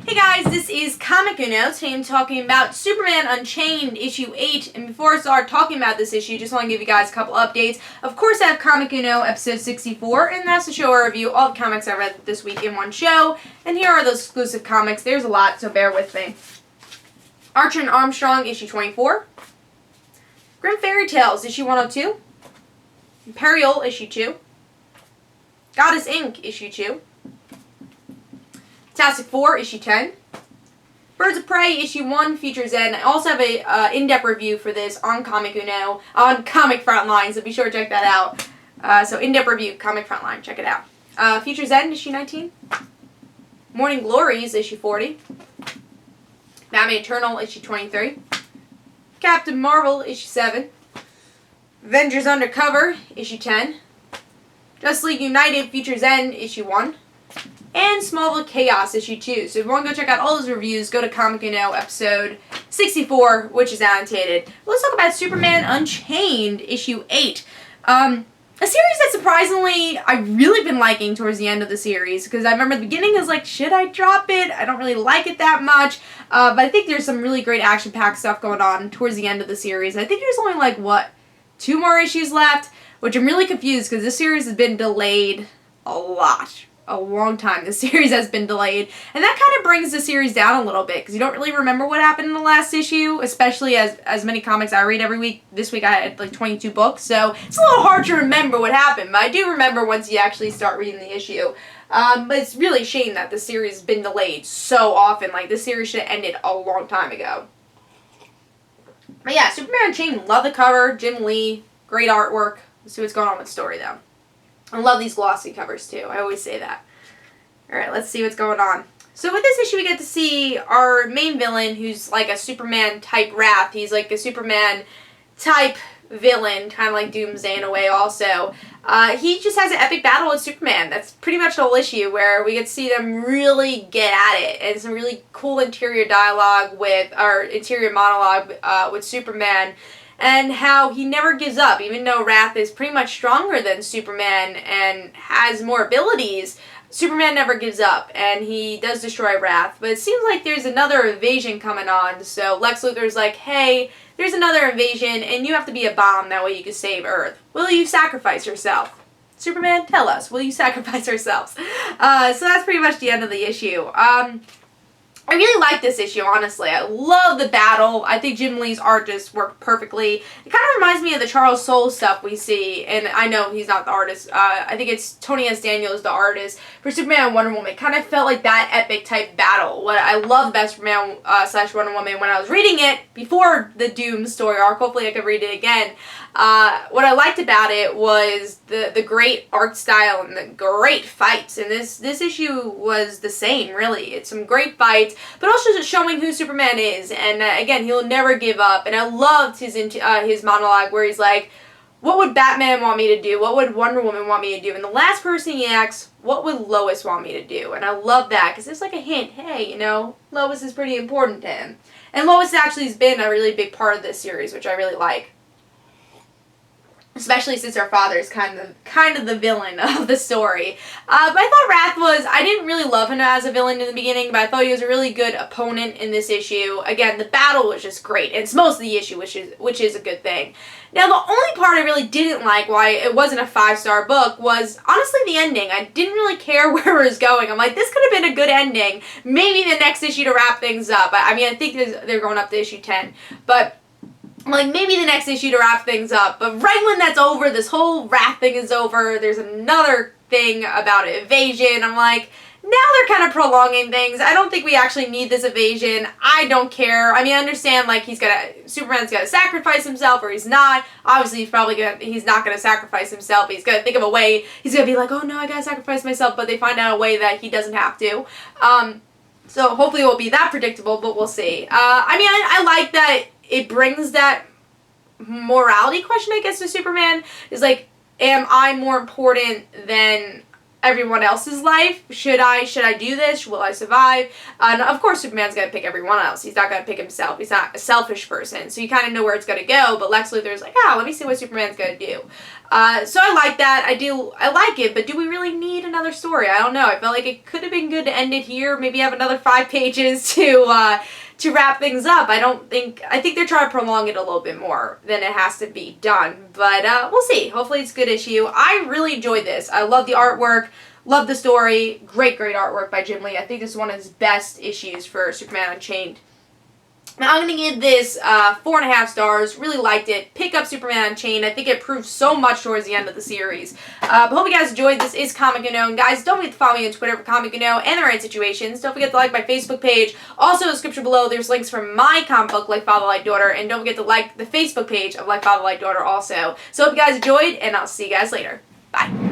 Hey guys, this is Comic Uno. Today I'm talking about Superman Unchained, issue 8. And before I start talking about this issue, just want to give you guys a couple updates. Of course, I have Comic Uno episode 64, and that's the show I review all the comics I read this week in one show. And here are those exclusive comics. There's a lot, so bear with me. Archer and Armstrong, issue 24. Grim Fairy Tales, issue 102. Imperial, issue 2. Goddess Inc., issue 2. Fantastic Four, issue 10. Birds of Prey, issue 1, features Ed. I also have a in-depth review for this on Comic Uno, on Comic Frontline, so be sure to check that out. So in-depth review, Comic Frontline, check it out. Features Ed, issue 19. Morning Glories, issue 40. Batman Eternal, issue 23. Captain Marvel, issue 7. Avengers Undercover, issue 10. Justice League United, features Ed, issue 1. And Smallville Chaos, issue 2. So if you want to go check out all those reviews, go to Comic Uno episode 64, which is annotated. Let's talk about Superman Unchained, issue 8. A series that surprisingly I've really been liking towards the end of the series, because I remember the beginning I was like, should I drop it? I don't really like it that much. But I think there's some really great action-packed stuff going on towards the end of the series. I think there's only like, 2 more issues left, which I'm really confused because this series has been delayed a long time. This series has been delayed, and that kind of brings the series down a little bit because you don't really remember what happened in the last issue, especially as many comics I read every week. This week I had like 22 books, so it's a little hard to remember what happened, but I do remember once you actually start reading the issue. But it's really a shame that the series has been delayed so often. Like, this series should have ended a long time ago. But yeah, Superman Unchained, love the cover, Jim Lee, great artwork. Let's see what's going on with the story though. I love these glossy covers too. I always say that. Alright, let's see what's going on. So with this issue we get to see our main villain, who's like a Superman type Wrath. He's like a Superman type villain, kind of like Doomsday in a way also. He just has an epic battle with Superman. That's pretty much the whole issue, where we get to see them really get at it. And some really cool interior dialogue with, or interior monologue with Superman. And how he never gives up, even though Wrath is pretty much stronger than Superman and has more abilities. Superman never gives up, and he does destroy Wrath. But it seems like there's another invasion coming on, so Lex Luthor's like, hey, there's another invasion, and you have to be a bomb, that way you can save Earth. Will you sacrifice yourself? Superman, tell us, will you sacrifice yourselves? So that's pretty much the end of the issue. I really like this issue, honestly. I love the battle. I think Jim Lee's art just worked perfectly. It kind of reminds me of the Charles Soule stuff we see, and I know he's not the artist. I think it's Tony S. Daniels, the artist, for Superman and Wonder Woman. It kind of felt like that epic type battle. What I loved about Superman / Wonder Woman when I was reading it before the Doom story arc. Hopefully I could read it again. What I liked about it was the great art style and the great fights. And this issue was the same, really. It's some great fights, but also just showing who Superman is. And again, he'll never give up. And I loved his monologue where he's like, what would Batman want me to do? What would Wonder Woman want me to do? And the last person he asks, what would Lois want me to do? And I love that because it's like a hint. Hey, you know, Lois is pretty important to him. And Lois actually has been a really big part of this series, which I really like. Especially since her father is kind of the villain of the story. But I thought Wrath was, I didn't really love him as a villain in the beginning, but I thought he was a really good opponent in this issue. Again, the battle was just great. It's most of the issue, which is a good thing. Now, the only part I really didn't like, why it wasn't a 5-star book, was honestly the ending. I didn't really care where it was going. I'm like, this could have been a good ending. Maybe the next issue to wrap things up. I mean, I think they're going up to issue 10, but like, maybe the next issue to wrap things up. But right when that's over, this whole Wrath thing is over, there's another thing about evasion. I'm like, now they're kind of prolonging things. I don't think we actually need this evasion. I don't care. I mean, I understand, like, Superman's gotta sacrifice himself, or he's not. Obviously, he's not gonna sacrifice himself. He's gonna think of a way. He's gonna be like, oh no, I gotta sacrifice myself, but they find out a way that he doesn't have to. So hopefully it won't be that predictable, but we'll see. I mean, I like that it brings that morality question, I guess, to Superman. Is like, am I more important than everyone else's life. Should I do this? Will I survive? And of course, Superman's gonna pick everyone else. He's not gonna pick himself. He's not a selfish person, so you kind of know where it's gonna go. But Lex Luthor's like, let me see what Superman's gonna do. So I like that. I like it. But do we really need another story? I don't know. I felt like it could have been good to end it here. Maybe have another 5 pages to wrap things up. I think they're trying to prolong it a little bit more than it has to be done. But we'll see. Hopefully it's a good issue. I really enjoyed this. I love the artwork. Love the story. Great artwork by Jim Lee. I think this is one of his best issues for Superman Unchained. Now, I'm going to give this 4.5 stars. Really liked it. Pick up Superman Unchained. I think it proved so much towards the end of the series. But hope you guys enjoyed. This is Comic Uno. And guys, don't forget to follow me on Twitter for Comic Uno and the Rant Situations. Don't forget to like my Facebook page. Also, in the description below, there's links for my comic book, Like Father, Like Daughter. And don't forget to like the Facebook page of Like Father, Like Daughter also. So hope you guys enjoyed, and I'll see you guys later. Bye.